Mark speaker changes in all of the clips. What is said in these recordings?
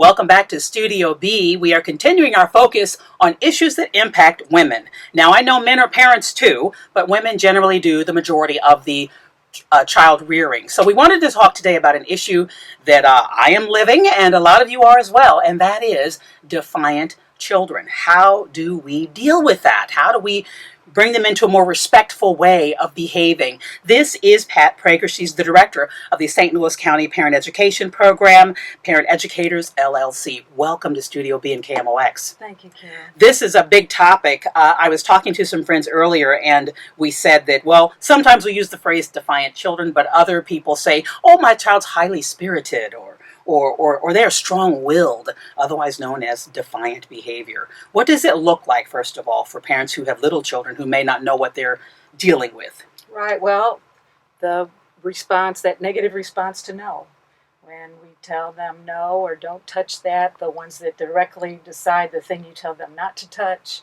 Speaker 1: Welcome back to Studio B. We are continuing our focus on issues that impact women. Now, I know men are parents too, but women generally do the majority of the child rearing. So we wanted to talk today about an issue that I am living and a lot of you are as well, and that is defiant children. How do we deal with that? How do we bring them into a more respectful way of behaving? This is Pat Prager. She's the director of the St. Louis County Parent Education Program, Parent Educators, LLC. Welcome to Studio B and KMOX.
Speaker 2: Thank you, Karen.
Speaker 1: This is a big topic. I was talking to some friends earlier, and we said that, well, sometimes we use the phrase defiant children, but other people say, oh, my child's highly spirited, or they're strong-willed, otherwise known as defiant behavior. What does it look like, first of all, for parents who have little children who may not know what they're dealing with?
Speaker 2: Right, well, the response, that negative response to no. When we tell them no or don't touch that, the ones that directly decide the thing you tell them not to touch,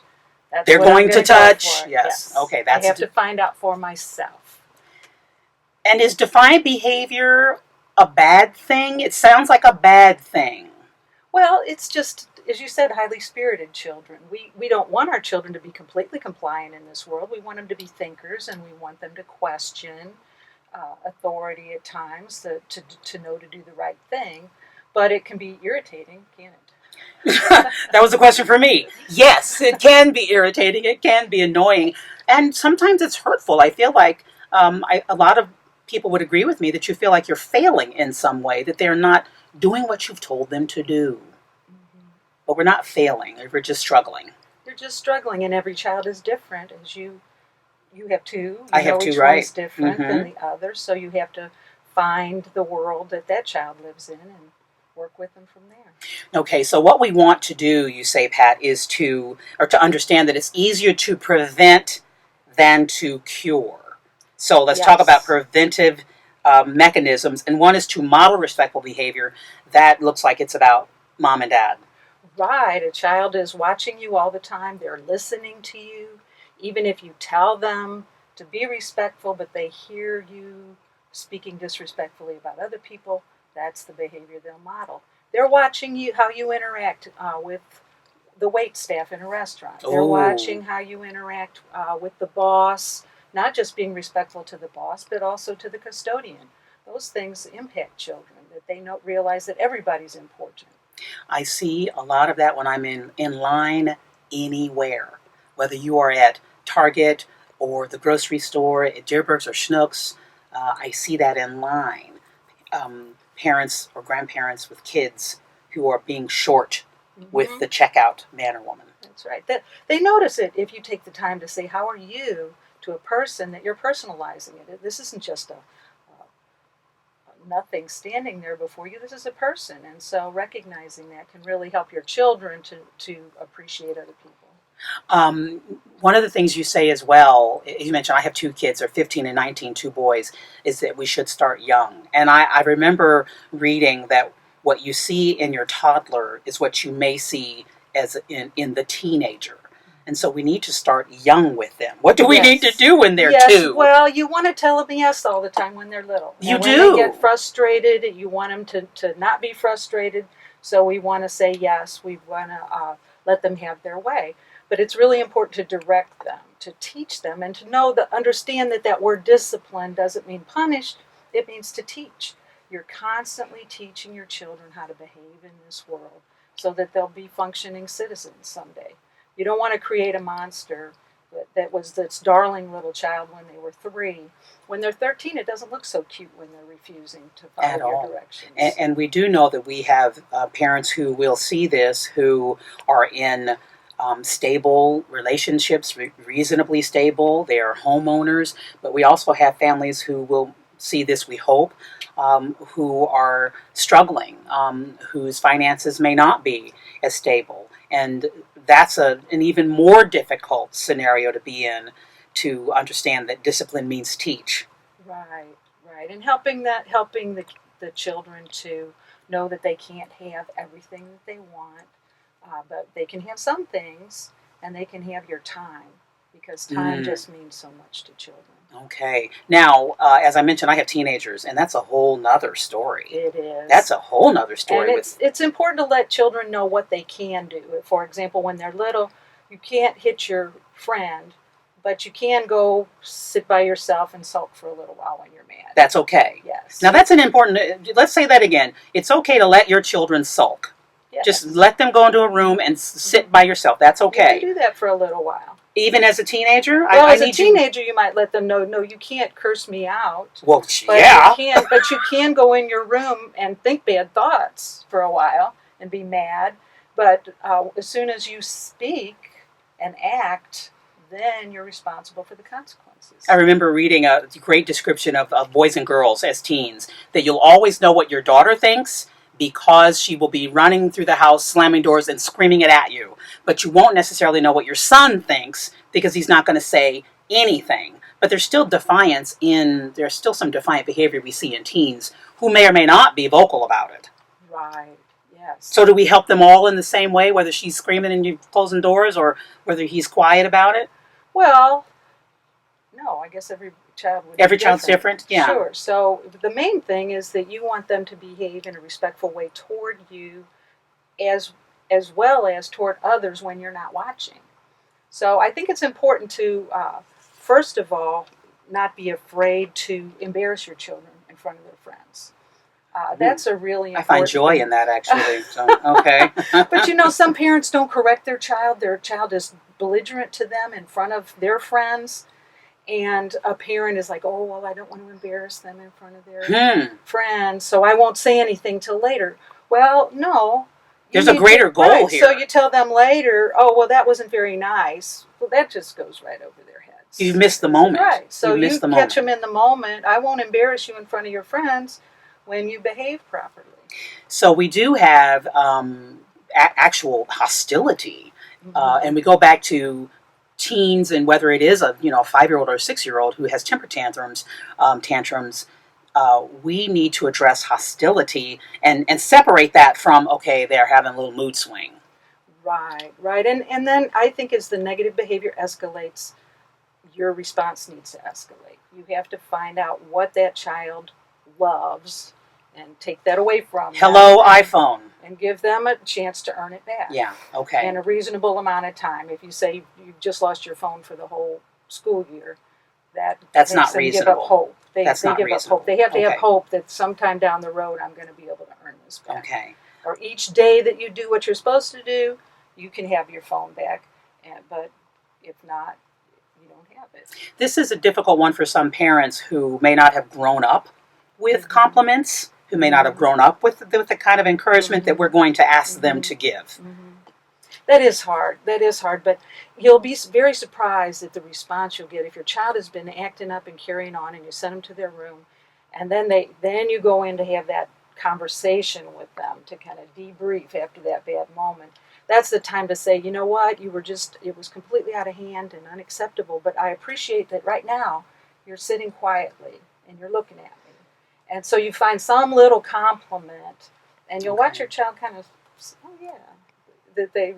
Speaker 2: that's
Speaker 1: they're
Speaker 2: what I'm
Speaker 1: going to
Speaker 2: go
Speaker 1: touch?
Speaker 2: for.
Speaker 1: Yes. Okay, that's
Speaker 2: I have to find out for myself.
Speaker 1: And is defiant behavior a bad thing? It sounds like a bad thing.
Speaker 2: Well, it's just, as you said, highly spirited children. We don't want our children to be completely compliant in this world. We want them to be thinkers, and we want them to question authority at times, to know to do the right thing. But it can be irritating, can't it?
Speaker 1: That was a question for me. Yes, it can be irritating. It can be annoying. And sometimes it's hurtful. I feel like a lot of people would agree with me that you feel like you're failing in some way, that they're not doing what you've told them to do. Mm-hmm. But we're not failing. We're just struggling.
Speaker 2: You're just struggling, and every child is different. As you have two.
Speaker 1: I have two,
Speaker 2: each
Speaker 1: right?
Speaker 2: One's different than the other, so you have to find the world that child lives in and work with them from there.
Speaker 1: Okay, so what we want to do, you say, Pat, is to understand that it's easier to prevent than to cure. So let's talk about preventive mechanisms, and one is to model respectful behavior. That looks like it's about mom and dad.
Speaker 2: Right, a child is watching you all the time. They're listening to you. Even if you tell them to be respectful, but they hear you speaking disrespectfully about other people, that's the behavior they'll model. They're watching you, how you interact with the wait staff in a restaurant. They're watching how you interact with the boss, not just being respectful to the boss, but also to the custodian. Those things impact children, that they realize that everybody's important.
Speaker 1: I see a lot of that when I'm in line anywhere, whether you are at Target or the grocery store, at Deerbergs or Schnucks. I see that in line. Parents or grandparents with kids who are being short with the checkout man or woman.
Speaker 2: That's right. They notice it if you take the time to say, how are you, to a person, that you're personalizing it. This isn't just a nothing standing there before you. This is a person. And so recognizing that can really help your children to appreciate other people.
Speaker 1: One of the things you say as well, you mentioned I have two kids, they're 15 and 19, two boys, is that we should start young. And I remember reading that what you see in your toddler is what you may see as in the teenager. And so we need to start young with them. What do we need to do when they're two?
Speaker 2: Well, you want to tell them yes all the time when they're little.
Speaker 1: You
Speaker 2: and
Speaker 1: do.
Speaker 2: When they get frustrated, you want them to not be frustrated. So we want to say yes. We want to let them have their way. But it's really important to direct them, to teach them, and to understand that word discipline doesn't mean punish. It means to teach. You're constantly teaching your children how to behave in this world so that they'll be functioning citizens someday. You don't want to create a monster that was this darling little child when they were 3. When they're 13, it doesn't look so cute when they're refusing to follow your directions.
Speaker 1: And we do know that we have parents who will see this, who are in stable relationships, reasonably stable. They are homeowners, but we also have families who will see this, we hope, who are struggling, whose finances may not be as stable. And that's an even more difficult scenario to be in, to understand that discipline means teach.
Speaker 2: Right. And helping the children to know that they can't have everything that they want, but they can have some things, and they can have your time. because time just means so much to children.
Speaker 1: Okay. Now, as I mentioned, I have teenagers, and that's a whole nother story.
Speaker 2: It is.
Speaker 1: That's a whole nother story.
Speaker 2: And it's important to let children know what they can do. For example, when they're little, you can't hit your friend, but you can go sit by yourself and sulk for a little while when you're mad.
Speaker 1: That's okay.
Speaker 2: Yes.
Speaker 1: Now, that's an important, let's say that again. It's okay to let your children sulk.
Speaker 2: Yes.
Speaker 1: Just let them go into a room and sit by yourself. That's okay.
Speaker 2: You can do that for a little while.
Speaker 1: Even as a teenager?
Speaker 2: Well, as a teenager, you might let them know, no, you can't curse me out.
Speaker 1: Well,
Speaker 2: but
Speaker 1: yeah.
Speaker 2: But you can go in your room and think bad thoughts for a while and be mad. But as soon as you speak and act, then you're responsible for the consequences.
Speaker 1: I remember reading a great description of boys and girls as teens, that you'll always know what your daughter thinks because she will be running through the house, slamming doors and screaming it at you. But you won't necessarily know what your son thinks because he's not going to say anything. But there's still there's still some defiant behavior we see in teens who may or may not be vocal about it.
Speaker 2: Right, yes.
Speaker 1: So do we help them all in the same way, whether she's screaming and you closing doors or whether he's quiet about it?
Speaker 2: Well, no, I guess every child would be
Speaker 1: Every child's different? Yeah.
Speaker 2: Sure. So the main thing is that you want them to behave in a respectful way toward you as well as toward others when you're not watching. So I think it's important to, first of all, not be afraid to embarrass your children in front of their friends. That's a really important
Speaker 1: I find joy in that, actually. So, okay.
Speaker 2: But some parents don't correct their child. Their child is belligerent to them in front of their friends. And a parent is like, oh, well, I don't want to embarrass them in front of their friends, so I won't say anything till later. Well, no.
Speaker 1: There's a greater goal here.
Speaker 2: So you tell them later, oh, well, that wasn't very nice. Well, that just goes right over their heads.
Speaker 1: You've missed the moment.
Speaker 2: Right. So you catch them in the moment. I won't embarrass you in front of your friends when you behave properly. So
Speaker 1: we do have actual hostility. And we go back to teens, and whether it is a 5-year-old or a 6-year-old who has temper tantrums, we need to address hostility and separate that from, okay, they're having a little mood swing. Right. And then I think as the negative behavior escalates, your response needs to escalate. You have to find out what that child loves and take that away from them. Hello, iPhone.
Speaker 2: And give them a chance to earn it back.
Speaker 1: Yeah, okay.
Speaker 2: In a reasonable amount of time. If you say you've just lost your phone for the whole school year, that's not reasonable. Give up hope. They give up hope. They have to have hope that sometime down the road I'm going to be able to earn this back.
Speaker 1: Okay.
Speaker 2: Or each day that you do what you're supposed to do, you can have your phone back. But if not, you don't have it.
Speaker 1: This is a difficult one for some parents who may not have grown up with compliments, who may not have grown up with the kind of encouragement that we're going to ask them to give.
Speaker 2: That is hard, but you'll be very surprised at the response you'll get if your child has been acting up and carrying on and you send them to their room, and then you go in to have that conversation with them to kind of debrief after that bad moment. That's the time to say, you know what, it was completely out of hand and unacceptable, but I appreciate that right now you're sitting quietly and you're looking at me. And so you find some little compliment, and you'll watch your child kind of, oh yeah, that they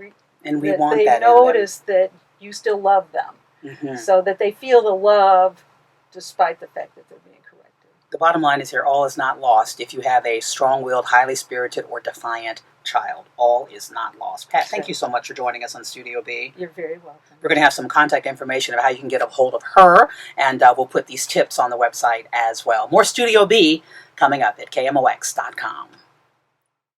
Speaker 2: notice that you still love them, so that they feel the love despite the fact that they're being corrected.
Speaker 1: The bottom line is here, all is not lost if you have a strong-willed, highly spirited, or defiant child. All is not lost. Pat, thank you so much for joining us on Studio B.
Speaker 2: You're very welcome.
Speaker 1: We're going to have some contact information of how you can get a hold of her, and we'll put these tips on the website as well. More Studio B coming up at KMOX.com.